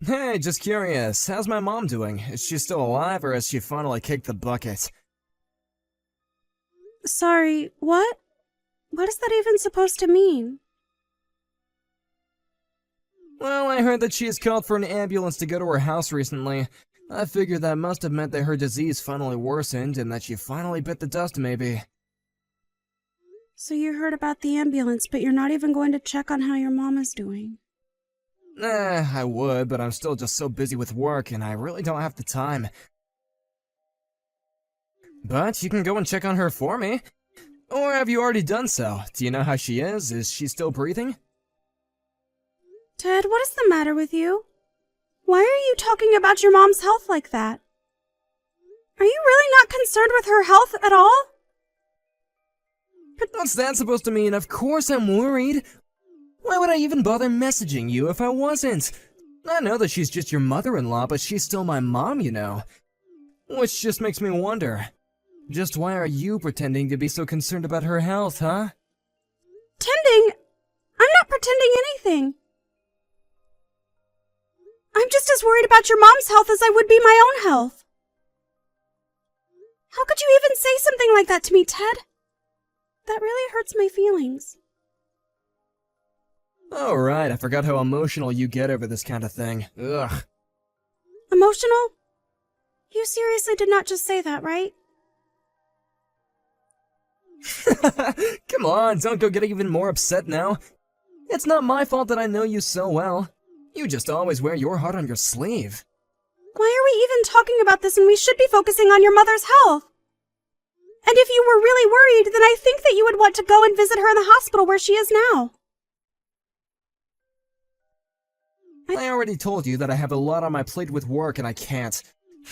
Hey, just curious, how's my mom doing? Is she still alive or has she finally kicked the bucket? Sorry, what? What is that even supposed to mean? Well, I heard that she has called for an ambulance to go to her house recently. I figured that must have meant that her disease finally worsened and that she finally bit the dust, maybe. So you heard about the ambulance, but you're not even going to check on how your mom is doing. I would, but I'm still just so busy with work and I really don't have the time. But you can go and check on her for me. Or have you already done so? Do you know how she is? Is she still breathing? Ted, what is the matter with you? Why are you talking about your mom's health like that? Are you really not concerned with her health at all? What's that supposed to mean? Of course I'm worried. Why would I even bother messaging you if I wasn't? I know that she's just your mother-in-law, but she's still my mom, you know. Which just makes me wonder. Just why are you pretending to be so concerned about her health, huh? Pretending? I'm not pretending anything. I'm just as worried about your mom's health as I would be my own health. How could you even say something like that to me, Ted? That really hurts my feelings. Oh, right, I forgot how emotional you get over this kind of thing. Ugh. Emotional? You seriously did not just say that, right? Come on, don't go getting even more upset now. It's not my fault that I know you so well. You just always wear your heart on your sleeve. Why are we even talking about this when we should be focusing on your mother's health? And if you were really worried, then I think that you would want to go and visit her in the hospital where she is now. I already told you that I have a lot on my plate with work and I can't.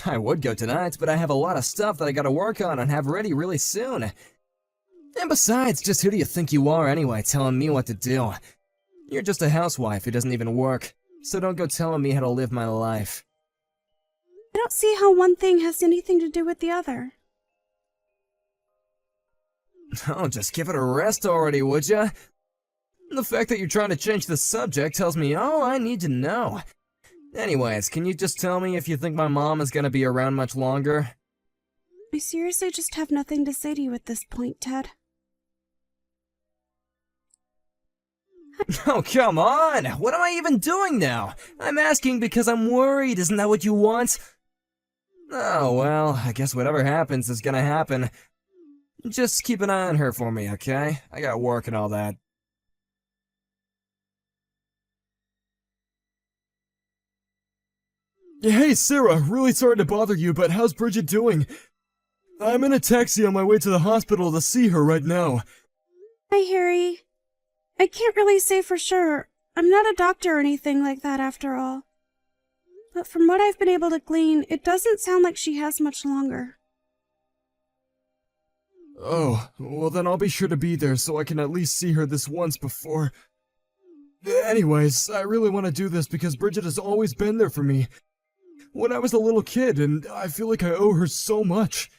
I would go tonight, but I have a lot of stuff that I gotta work on and have ready really soon. And besides, just who do you think you are anyway, telling me what to do? You're just a housewife who doesn't even work, so don't go telling me how to live my life. I don't see how one thing has anything to do with the other. Oh, just give it a rest already, would ya? The fact that you're trying to change the subject tells me all I need to know. Anyways, can you just tell me if you think my mom is gonna be around much longer? I seriously just have nothing to say to you at this point, Ted. Oh, come on! What am I even doing now? I'm asking because I'm worried, isn't that what you want? Oh, well, I guess whatever happens is gonna happen. Just keep an eye on her for me, okay? I got work and all that. Hey, Sarah, really sorry to bother you, but how's Bridget doing? I'm in a taxi on my way to the hospital to see her right now. Hi, Harry. I can't really say for sure. I'm not a doctor or anything like that after all. But from what I've been able to glean, it doesn't sound like she has much longer. Oh, well then I'll be sure to be there so I can at least see her this once before. Anyways, I really want to do this because Bridget has always been there for me when I was a little kid, and I feel like I owe her so much.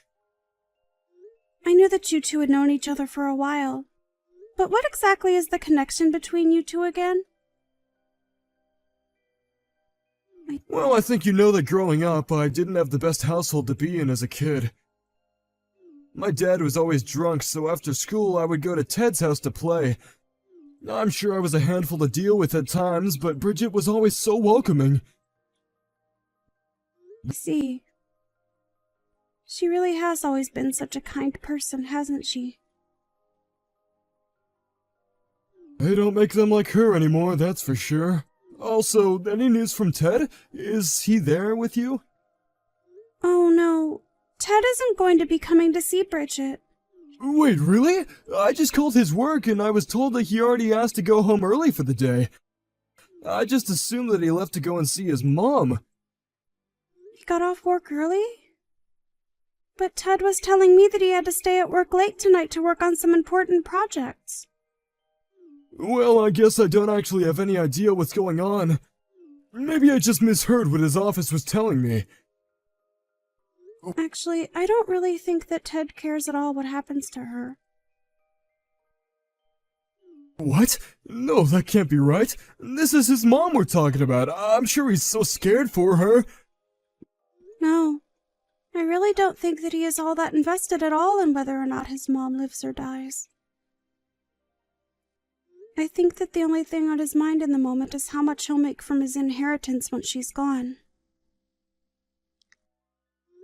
I knew that you two had known each other for a while. But what exactly is the connection between you two again? Well, I think you know that growing up, I didn't have the best household to be in as a kid. My dad was always drunk, so after school I would go to Ted's house to play. I'm sure I was a handful to deal with at times, but Bridget was always so welcoming. I see. She really has always been such a kind person, hasn't she? They don't make them like her anymore, that's for sure. Also, any news from Ted? Is he there with you? Oh no, Ted isn't going to be coming to see Bridget. Wait, really? I just called his work and I was told that he already asked to go home early for the day. I just assumed that he left to go and see his mom. He got off work early? But Ted was telling me that he had to stay at work late tonight to work on some important projects. Well, I guess I don't actually have any idea what's going on. Maybe I just misheard what his office was telling me. Actually, I don't really think that Ted cares at all what happens to her. What? No, that can't be right. This is his mom we're talking about. I'm sure he's so scared for her. No, I really don't think that he is all that invested at all in whether or not his mom lives or dies. I think that the only thing on his mind in the moment is how much he'll make from his inheritance once she's gone.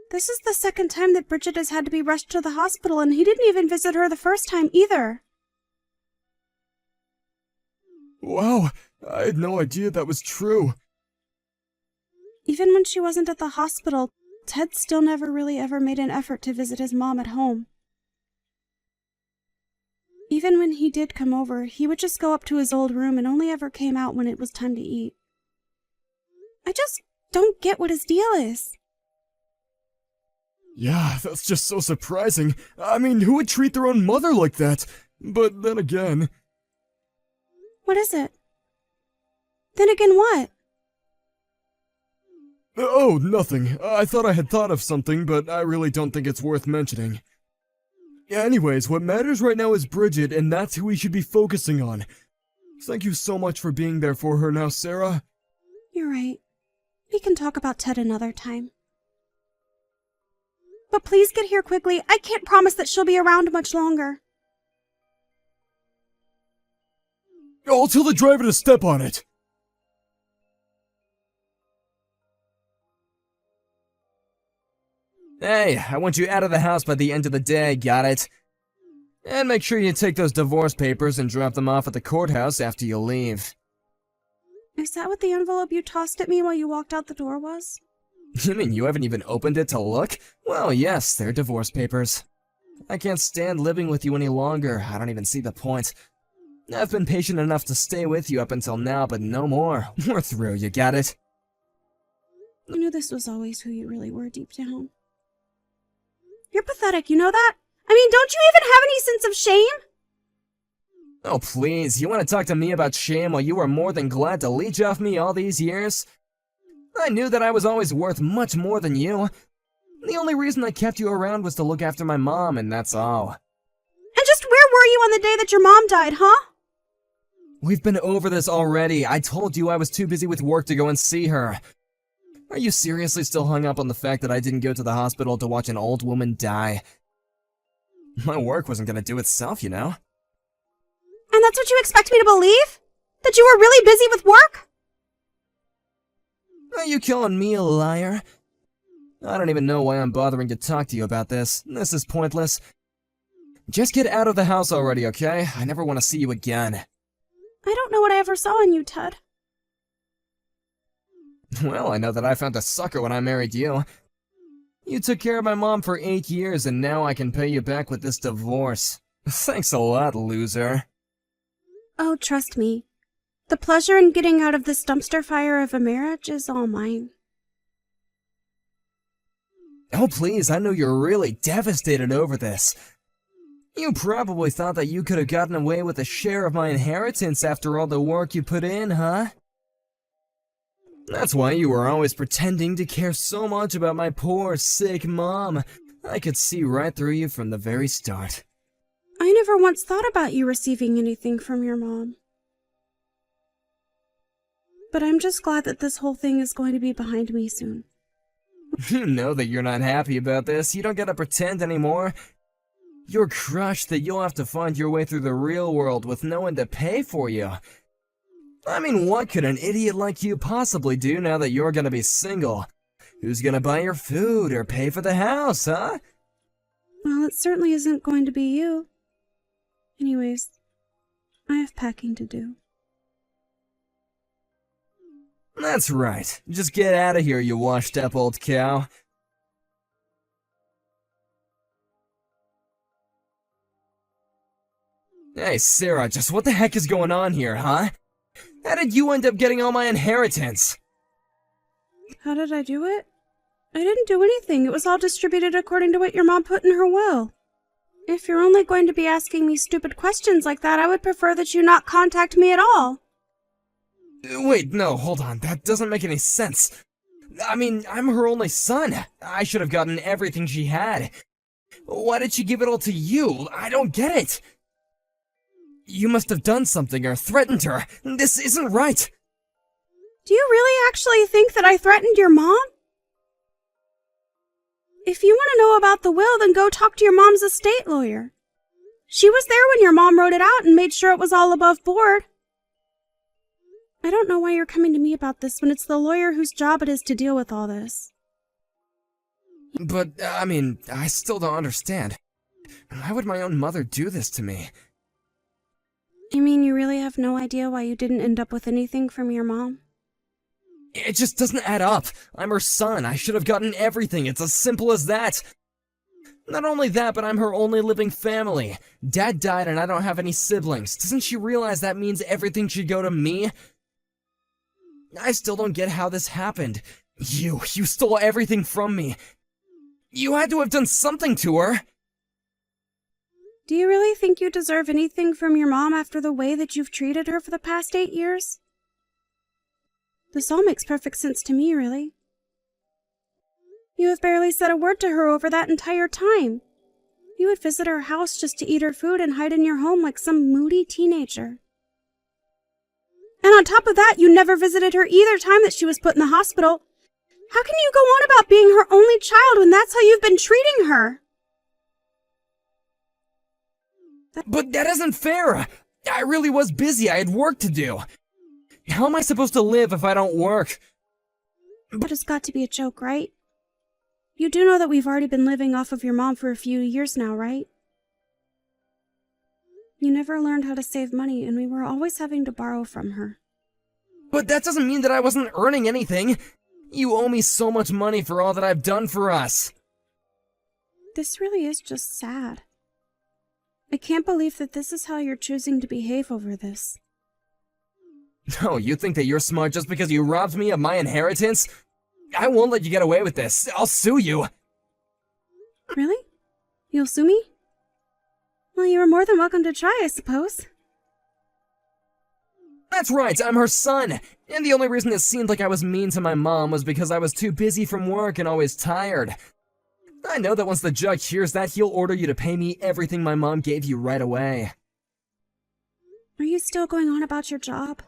This is the second time that Bridget has had to be rushed to the hospital, and he didn't even visit her the first time either. Wow, I had no idea that was true. Even when she wasn't at the hospital, Ted still never really ever made an effort to visit his mom at home. Even when he did come over, he would just go up to his old room and only ever came out when it was time to eat. I just don't get what his deal is. Yeah, that's just so surprising. I mean, who would treat their own mother like that? But then again... What is it? Then again what? Oh, nothing. I thought I had thought of something, but I really don't think it's worth mentioning. Anyways, what matters right now is Bridget, and that's who we should be focusing on. Thank you so much for being there for her now, Sarah. You're right. We can talk about Ted another time. But please get here quickly. I can't promise that she'll be around much longer. I'll tell the driver to step on it. Hey, I want you out of the house by the end of the day, got it? And make sure you take those divorce papers and drop them off at the courthouse after you leave. Is that what the envelope you tossed at me while you walked out the door was? You mean you haven't even opened it to look? Well, yes, they're divorce papers. I can't stand living with you any longer. I don't even see the point. I've been patient enough to stay with you up until now, but no more. We're through, you got it? I knew this was always who you really were deep down. You're pathetic, you know that? I mean, don't you even have any sense of shame? Oh, please, you want to talk to me about shame while you were more than glad to leech off me all these years? I knew that I was always worth much more than you. The only reason I kept you around was to look after my mom, and that's all. And just where were you on the day that your mom died, huh? We've been over this already. I told you I was too busy with work to go and see her. Are you seriously still hung up on the fact that I didn't go to the hospital to watch an old woman die? My work wasn't gonna do itself, you know? And that's what you expect me to believe? That you were really busy with work? Are you calling me a liar? I don't even know why I'm bothering to talk to you about this. This is pointless. Just get out of the house already, okay? I never want to see you again. I don't know what I ever saw in you, Ted. Well, I know that I found a sucker when I married you. You took care of my mom for 8 years, and now I can pay you back with this divorce. Thanks a lot, loser. Oh, trust me. The pleasure in getting out of this dumpster fire of a marriage is all mine. Oh, please, I know you're really devastated over this. You probably thought that you could have gotten away with a share of my inheritance after all the work you put in, huh? That's why you were always pretending to care so much about my poor, sick mom. I could see right through you from the very start. I never once thought about you receiving anything from your mom. But I'm just glad that this whole thing is going to be behind me soon. You know that you're not happy about this. You don't gotta pretend anymore. You're crushed that you'll have to find your way through the real world with no one to pay for you. I mean, what could an idiot like you possibly do now that you're gonna be single? Who's gonna buy your food or pay for the house, huh? Well, it certainly isn't going to be you. Anyways, I have packing to do. That's right. Just get out of here, you washed-up old cow. Hey, Sarah, just what the heck is going on here, huh? How did you end up getting all my inheritance? How did I do it? I didn't do anything. It was all distributed according to what your mom put in her will. If you're only going to be asking me stupid questions like that, I would prefer that you not contact me at all. Wait, no, hold on. That doesn't make any sense. I mean, I'm her only son. I should have gotten everything she had. Why did she give it all to you? I don't get it. You must have done something or threatened her. This isn't right. Do you really actually think that I threatened your mom? If you want to know about the will, then go talk to your mom's estate lawyer. She was there when your mom wrote it out and made sure it was all above board. I don't know why you're coming to me about this when it's the lawyer whose job it is to deal with all this. But, I still don't understand. Why would my own mother do this to me? You mean you really have no idea why you didn't end up with anything from your mom? It just doesn't add up. I'm her son. I should have gotten everything. It's as simple as that. Not only that, but I'm her only living family. Dad died and I don't have any siblings. Doesn't she realize that means everything should go to me? I still don't get how this happened. You stole everything from me. You had to have done something to her. Do you really think you deserve anything from your mom after the way that you've treated her for the past 8 years? This all makes perfect sense to me, really. You have barely said a word to her over that entire time. You would visit her house just to eat her food and hide in your home like some moody teenager. And on top of that, you never visited her either time that she was put in the hospital. How can you go on about being her only child when that's how you've been treating her? But that isn't fair. I really was busy. I had work to do. How am I supposed to live if I don't work? But it's got to be a joke, right? You do know that we've already been living off of your mom for a few years now, right? You never learned how to save money, and we were always having to borrow from her. But that doesn't mean that I wasn't earning anything. You owe me so much money for all that I've done for us. This really is just sad. I can't believe that this is how you're choosing to behave over this. Oh, you think that you're smart just because you robbed me of my inheritance? I won't let you get away with this. I'll sue you. Really? You'll sue me? Well, you were more than welcome to try, I suppose. That's right, I'm her son. And the only reason it seemed like I was mean to my mom was because I was too busy from work and always tired. I know that once the judge hears that, he'll order you to pay me everything my mom gave you right away. Are you still going on about your job?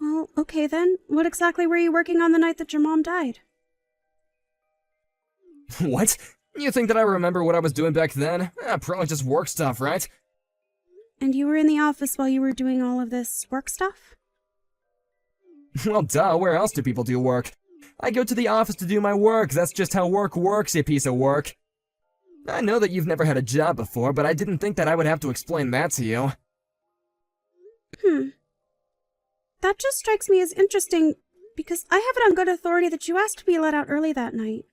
Well, okay then. What exactly were you working on the night that your mom died? What? You think that I remember what I was doing back then? Probably just work stuff, right? And you were in the office while you were doing all of this work stuff? Well, duh, where else do people do work? I go to the office to do my work. That's just how work works, you piece of work. I know that you've never had a job before, but I didn't think that I would have to explain that to you. That just strikes me as interesting, because I have it on good authority that you asked to be let out early that night.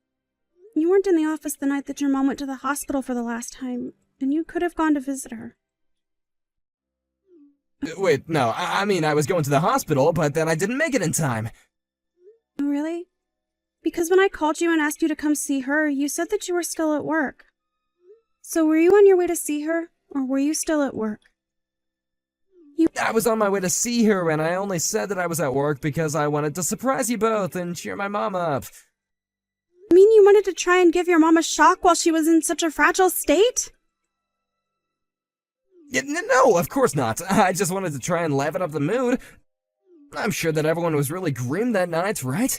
You weren't in the office the night that your mom went to the hospital for the last time, and you could have gone to visit her. Wait, no, I mean I was going to the hospital, but then I didn't make it in time. Oh, really? Because when I called you and asked you to come see her, you said that you were still at work. So were you on your way to see her, or were you still at work? I was on my way to see her, and I only said that I was at work because I wanted to surprise you both and cheer my mom up. You mean you wanted to try and give your mom a shock while she was in such a fragile state? No, of course not. I just wanted to try and liven up the mood. I'm sure that everyone was really grim that night, right?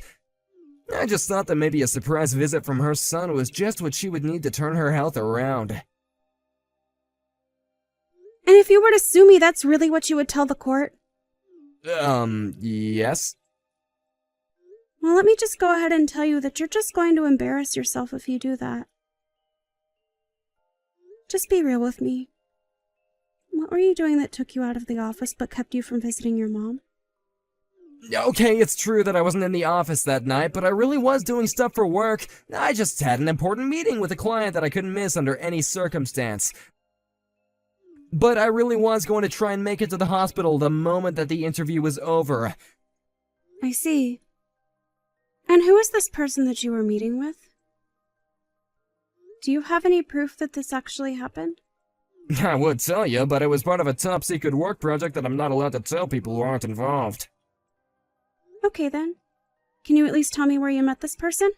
I just thought that maybe a surprise visit from her son was just what she would need to turn her health around. And if you were to sue me, that's really what you would tell the court? Yes? Well, let me just go ahead and tell you that you're just going to embarrass yourself if you do that. Just be real with me. What were you doing that took you out of the office but kept you from visiting your mom? Okay, it's true that I wasn't in the office that night, but I really was doing stuff for work. I just had an important meeting with a client that I couldn't miss under any circumstance. But I really was going to try and make it to the hospital the moment that the interview was over. I see. And who is this person that you were meeting with? Do you have any proof that this actually happened? I would tell you, but it was part of a top-secret work project that I'm not allowed to tell people who aren't involved. Okay then. Can you at least tell me where you met this person?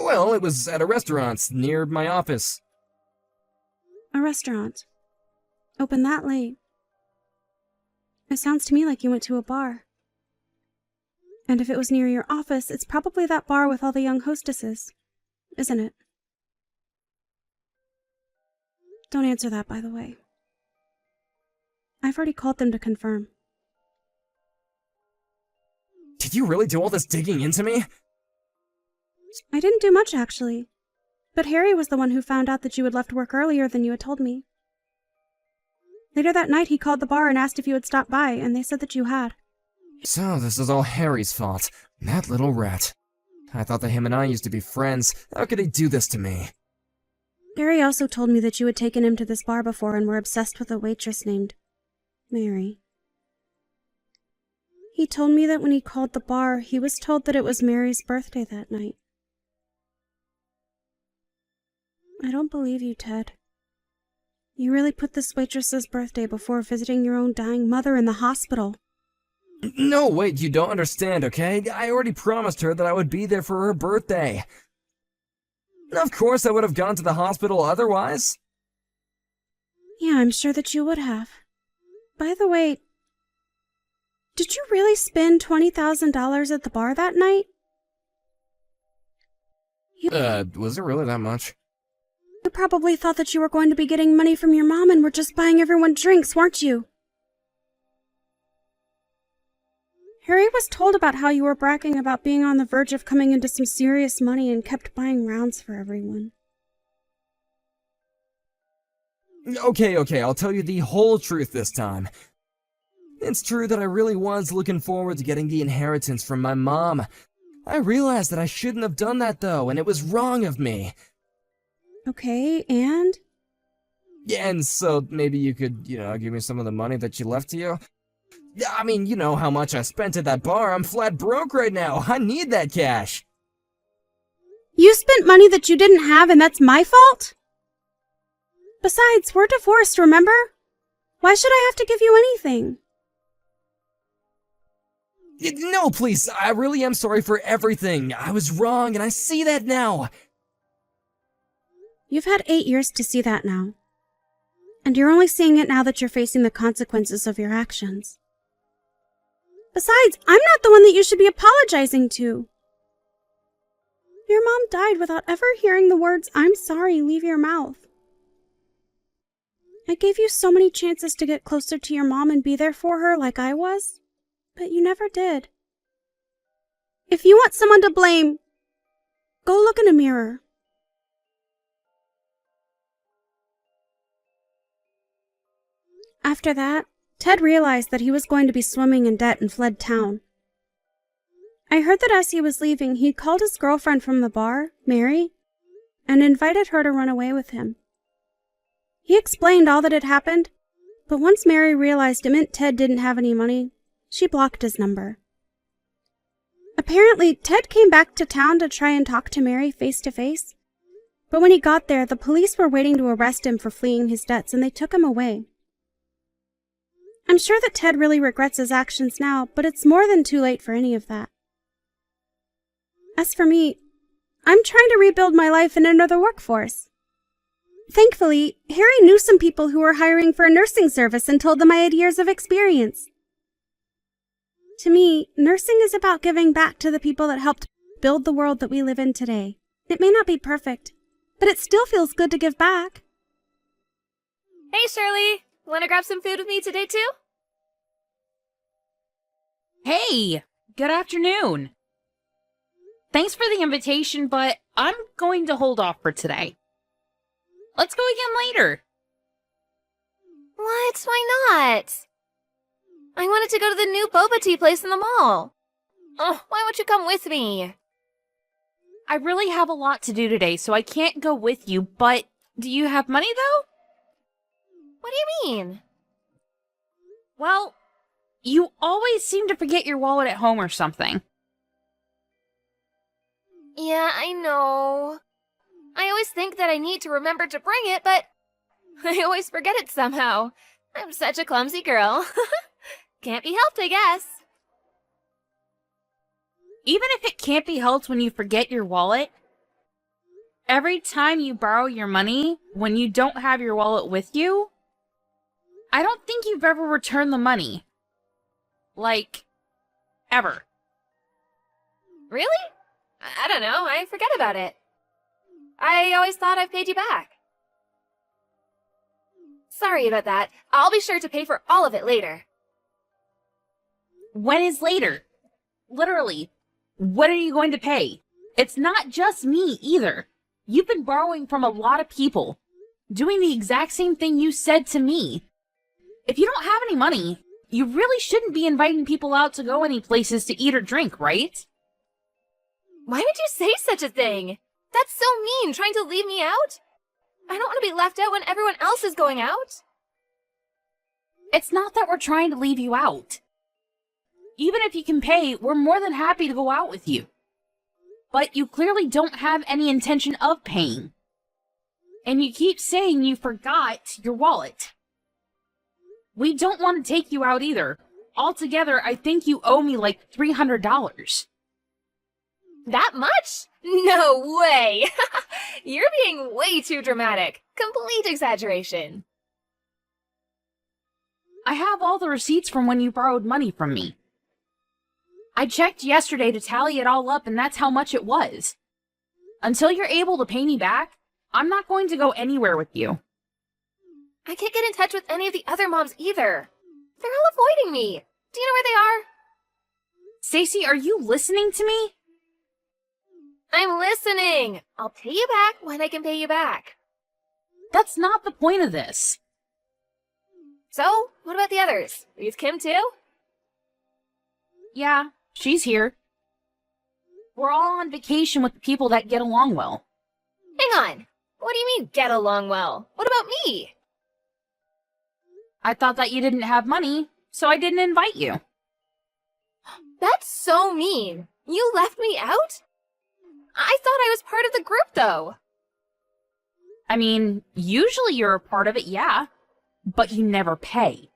Well, it was at a restaurant near my office. A restaurant. Open that late. It sounds to me like you went to a bar. And if it was near your office, it's probably that bar with all the young hostesses, isn't it? Don't answer that, by the way. I've already called them to confirm. Did you really do all this digging into me? I didn't do much, actually. But Harry was the one who found out that you had left work earlier than you had told me. Later that night, he called the bar and asked if you had stopped by, and they said that you had. So this is all Harry's fault. That little rat. I thought that him and I used to be friends. How could he do this to me? Harry also told me that you had taken him to this bar before and were obsessed with a waitress named Mary. He told me that when he called the bar, he was told that it was Mary's birthday that night. I don't believe you, Ted. You really put this waitress's birthday before visiting your own dying mother in the hospital. No, wait, you don't understand, okay? I already promised her that I would be there for her birthday. Of course I would have gone to the hospital otherwise. Yeah, I'm sure that you would have. By the way, did you really spend $20,000 at the bar that night? Was it really that much? You probably thought that you were going to be getting money from your mom and were just buying everyone drinks, weren't you? Harry was told about how you were bragging about being on the verge of coming into some serious money and kept buying rounds for everyone. Okay, I'll tell you the whole truth this time. It's true that I really was looking forward to getting the inheritance from my mom. I realized that I shouldn't have done that though, and it was wrong of me. Okay, and? Yeah, and so maybe you could, give me some of the money that she left to you? I mean, you know how much I spent at that bar. I'm flat broke right now. I need that cash. You spent money that you didn't have and that's my fault? Besides, we're divorced, remember? Why should I have to give you anything? No, please, I really am sorry for everything. I was wrong, and I see that now. You've had 8 years to see that now. And you're only seeing it now that you're facing the consequences of your actions. Besides, I'm not the one that you should be apologizing to. Your mom died without ever hearing the words, "I'm sorry," leave your mouth. I gave you so many chances to get closer to your mom and be there for her like I was, but you never did. If you want someone to blame, go look in a mirror. After that, Ted realized that he was going to be swimming in debt and fled town. I heard that as he was leaving, he called his girlfriend from the bar, Mary, and invited her to run away with him. He explained all that had happened, but once Mary realized it meant Ted didn't have any money, she blocked his number. Apparently, Ted came back to town to try and talk to Mary face to face, but when he got there, the police were waiting to arrest him for fleeing his debts and they took him away. I'm sure that Ted really regrets his actions now, but it's more than too late for any of that. As for me, I'm trying to rebuild my life and enter the workforce. Thankfully, Harry knew some people who were hiring for a nursing service and told them I had years of experience. To me, nursing is about giving back to the people that helped build the world that we live in today. It may not be perfect, but it still feels good to give back. Hey, Shirley! Want to grab some food with me today, too? Hey! Good afternoon! Thanks for the invitation, but I'm going to hold off for today. Let's go again later. What? Why not? I wanted to go to the new boba tea place in the mall. Oh, why won't you come with me? I really have a lot to do today, so I can't go with you, but do you have money, though? What do you mean? Well, you always seem to forget your wallet at home or something. Yeah, I know. I always think that I need to remember to bring it, but I always forget it somehow. I'm such a clumsy girl. Can't be helped, I guess. Even if it can't be helped when you forget your wallet, Every time you borrow your money when you don't have your wallet with you, I don't think you've ever returned the money. Like, ever. Really? I don't know. I forget about it. I always thought I paid you back. Sorry about that. I'll be sure to pay for all of it later. When is later? Literally, when are you going to pay? It's not just me either. You've been borrowing from a lot of people, doing the exact same thing you said to me. If you don't have any money, you really shouldn't be inviting people out to go any places to eat or drink, right? Why would you say such a thing? That's so mean, trying to leave me out. I don't want to be left out when everyone else is going out. It's not that we're trying to leave you out. Even if you can pay, we're more than happy to go out with you. But you clearly don't have any intention of paying. And you keep saying you forgot your wallet. We don't want to take you out either. Altogether, I think you owe me like $300. That much? No way! You're being way too dramatic. Complete exaggeration. I have all the receipts from when you borrowed money from me. I checked yesterday to tally it all up, and that's how much it was. Until you're able to pay me back, I'm not going to go anywhere with you. I can't get in touch with any of the other moms either. They're all avoiding me. Do you know where they are? Stacy, are you listening to me? I'm listening. I'll pay you back when I can pay you back. That's not the point of this. So, what about the others? Is Kim too? Yeah, she's here. We're all on vacation with the people that get along well. Hang on. What do you mean, get along well? What about me? I thought that you didn't have money, so I didn't invite you. That's so mean. You left me out? I thought I was part of the group, though. I mean, usually you're a part of it, yeah, but you never pay.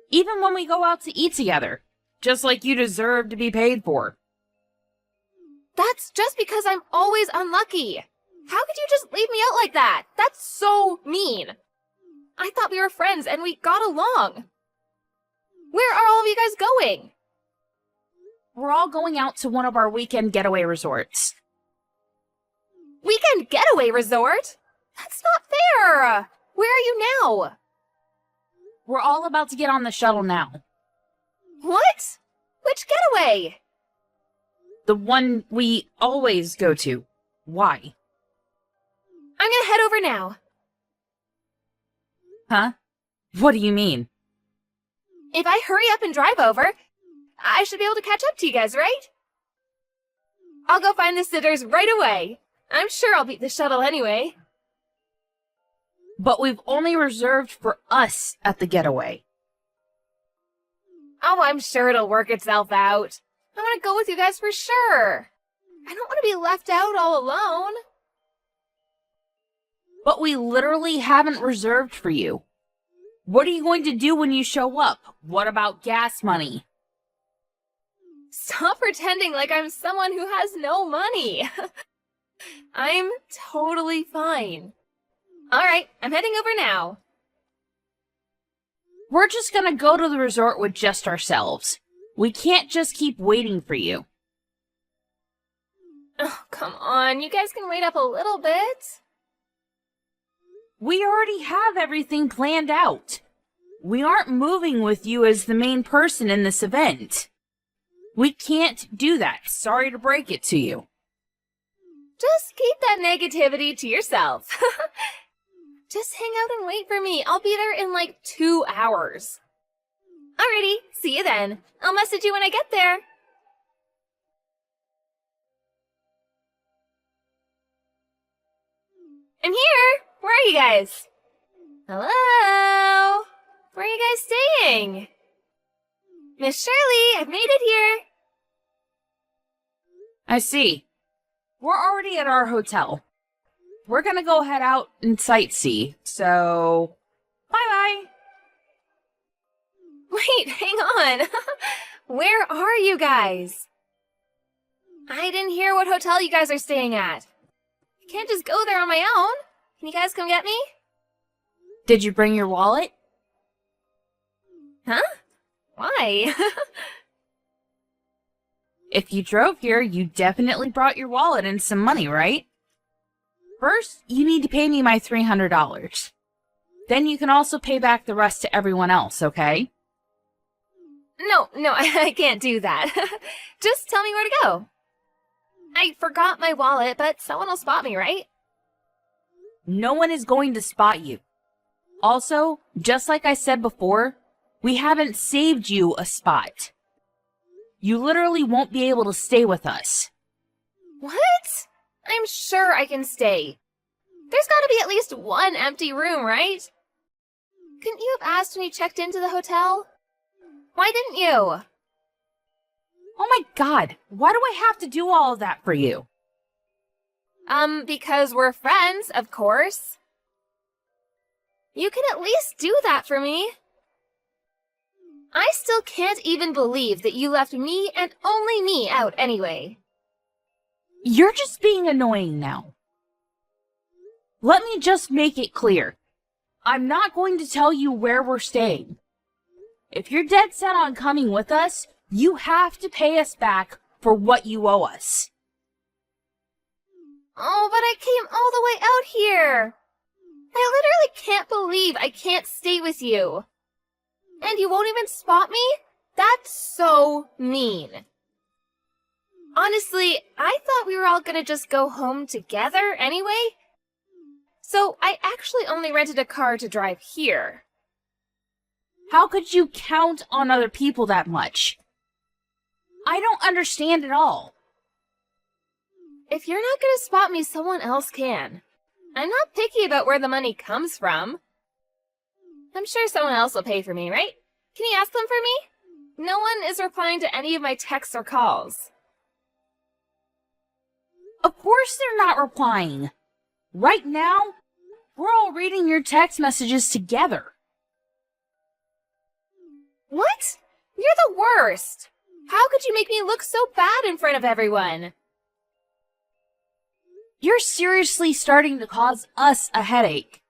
Even when we go out to eat together, just like you deserve to be paid for. That's just because I'm always unlucky. How could you just leave me out like that? That's so mean. I thought we were friends and we got along. Where are all of you guys going? We're all going out to one of our weekend getaway resorts. Weekend getaway resort? That's not fair. Where are you now? We're all about to get on the shuttle now. What? Which getaway? The one we always go to. Why? I'm gonna head over now. Huh? What do you mean? If I hurry up and drive over, I should be able to catch up to you guys, right? I'll go find the sitters right away. I'm sure I'll beat the shuttle anyway. But we've only reserved for us at the getaway. Oh, I'm sure it'll work itself out. I want to go with you guys for sure. I don't want to be left out all alone. But we literally haven't reserved for you. What are you going to do when you show up? What about gas money? Stop pretending like I'm someone who has no money. I'm totally fine. All right, I'm heading over now. We're just gonna go to the resort with just ourselves. We can't just keep waiting for you. Oh, come on. You guys can wait up a little bit. We already have everything planned out. We aren't moving with you as the main person in this event. We can't do that. Sorry to break it to you. Just keep that negativity to yourself. Just hang out and wait for me. I'll be there in like 2 hours. Alrighty, see you then. I'll message you when I get there. I'm here! Where are you guys? Hello? Where are you guys staying? Miss Shirley, I've made it here. I see. We're already at our hotel. We're gonna go head out and sightsee, so bye-bye. Wait, hang on. Where are you guys? I didn't hear what hotel you guys are staying at. Can't just go there on my own. Can you guys come get me? Did you bring your wallet? Huh? Why? If you drove here, you definitely brought your wallet and some money, right? First, you need to pay me my $300. Then you can also pay back the rest to everyone else, okay? No, I can't do that. Just tell me where to go. I forgot my wallet, but someone will spot me, right? No one is going to spot you. Also, just like I said before, we haven't saved you a spot. You literally won't be able to stay with us. What? I'm sure I can stay. There's gotta be at least one empty room, right? Couldn't you have asked when you checked into the hotel? Why didn't you? Oh my god, why do I have to do all of that for you? Because we're friends, of course. You can at least do that for me. I still can't even believe that you left me and only me out anyway. You're just being annoying now. Let me just make it clear. I'm not going to tell you where we're staying. If you're dead set on coming with us, you have to pay us back for what you owe us. Oh, but I came all the way out here. I literally can't believe I can't stay with you. And you won't even spot me? That's so mean. Honestly, I thought we were all gonna just go home together anyway. So I actually only rented a car to drive here. How could you count on other people that much? I don't understand at all. If you're not gonna spot me, someone else can. I'm not picky about where the money comes from. I'm sure someone else will pay for me, right? Can you ask them for me? No one is replying to any of my texts or calls. Of course they're not replying. Right now, we're all reading your text messages together. What? You're the worst! How could you make me look so bad in front of everyone? You're seriously starting to cause us a headache.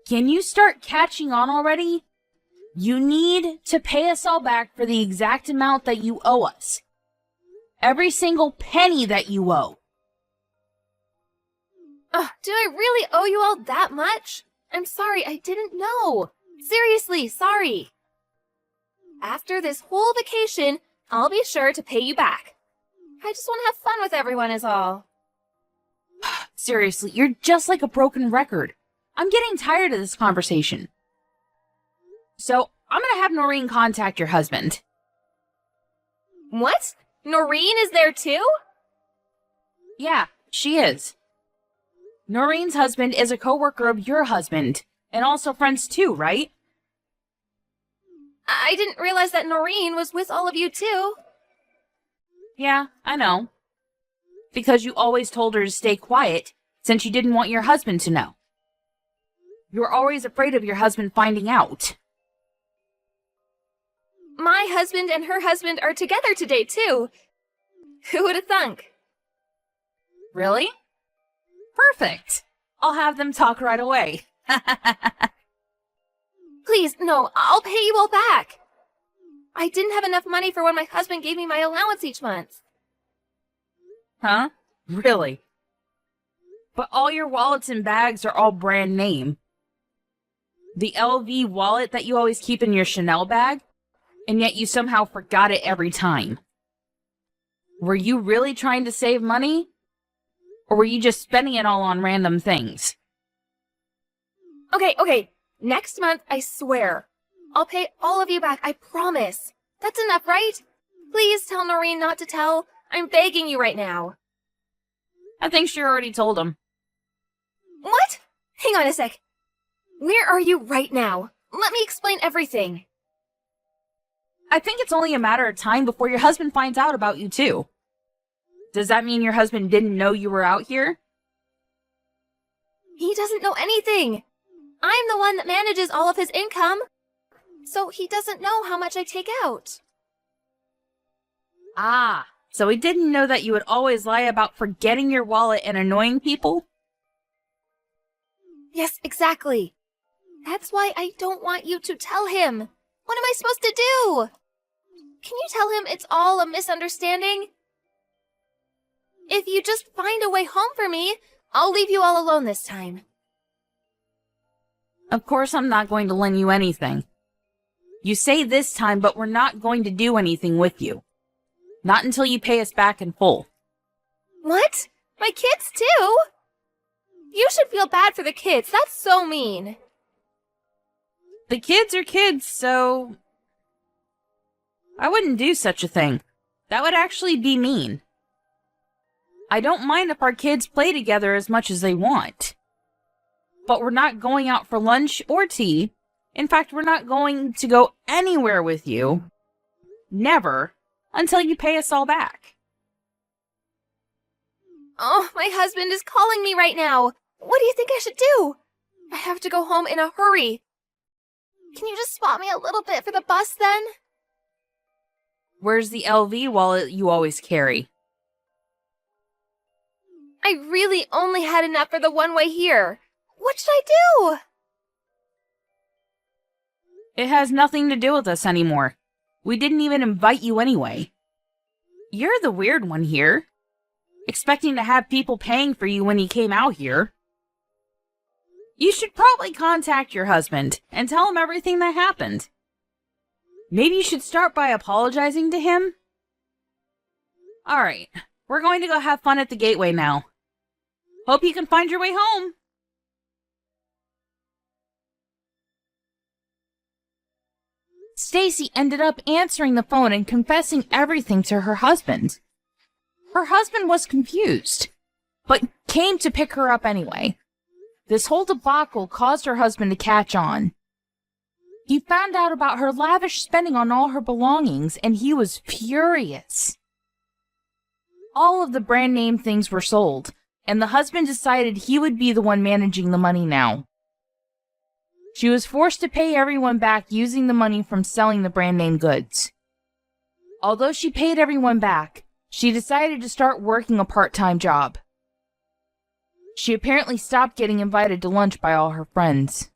Can you start catching on already? You need to pay us all back for the exact amount that you owe us. Every single penny that you owe. Do I really owe you all that much? I'm sorry, I didn't know. Seriously, sorry. After this whole vacation, I'll be sure to pay you back. I just want to have fun with everyone is all. Seriously, you're just like a broken record. I'm getting tired of this conversation. So, I'm gonna have Noreen contact your husband. What? Noreen is there too? Yeah, she is. Noreen's husband is a coworker of your husband, and also friends too, right? I didn't realize that Noreen was with all of you too. Yeah, I know. Because you always told her to stay quiet, since you didn't want your husband to know. You're always afraid of your husband finding out. My husband and her husband are together today too. Who would have thunk? Really? Perfect. I'll have them talk right away. Please, no, I'll pay you all back. I didn't have enough money for when my husband gave me my allowance each month. Huh? Really? But all your wallets and bags are all brand name. The LV wallet that you always keep in your Chanel bag, and yet you somehow forgot it every time. Were you really trying to save money? Or were you just spending it all on random things? Okay. Next month, I swear. I'll pay all of you back, I promise. That's enough, right? Please tell Noreen not to tell. I'm begging you right now. I think she already told him. What? Hang on a sec. Where are you right now? Let me explain everything. I think it's only a matter of time before your husband finds out about you too. Does that mean your husband didn't know you were out here? He doesn't know anything. I'm the one that manages all of his income. So he doesn't know how much I take out. Ah, So he didn't know that you would always lie about forgetting your wallet and annoying people? Yes, exactly. That's why I don't want you to tell him. What am I supposed to do? Can you tell him it's all a misunderstanding? If you just find a way home for me, I'll leave you all alone this time. Of course I'm not going to lend you anything. You say this time, but we're not going to do anything with you. Not until you pay us back in full. What? My kids too? You should feel bad for the kids. That's so mean. The kids are kids, so... I wouldn't do such a thing. That would actually be mean. I don't mind if our kids play together as much as they want. But we're not going out for lunch or tea. In fact, we're not going to go anywhere with you. Never. Until you pay us all back. Oh, my husband is calling me right now. What do you think I should do? I have to go home in a hurry. Can you just spot me a little bit for the bus then? Where's the LV wallet you always carry? I really only had enough for the one-way here. What should I do? It has nothing to do with us anymore. We didn't even invite you anyway. You're the weird one here. Expecting to have people paying for you when you came out here. You should probably contact your husband and tell him everything that happened. Maybe you should start by apologizing to him? Alright, we're going to go have fun at the Gateway now. Hope you can find your way home. Stacy ended up answering the phone and confessing everything to her husband. Her husband was confused, but came to pick her up anyway. This whole debacle caused her husband to catch on. He found out about her lavish spending on all her belongings, and he was furious. All of the brand name things were sold, and the husband decided he would be the one managing the money now. She was forced to pay everyone back using the money from selling the brand name goods. Although she paid everyone back, she decided to start working a part-time job. She apparently stopped getting invited to lunch by all her friends.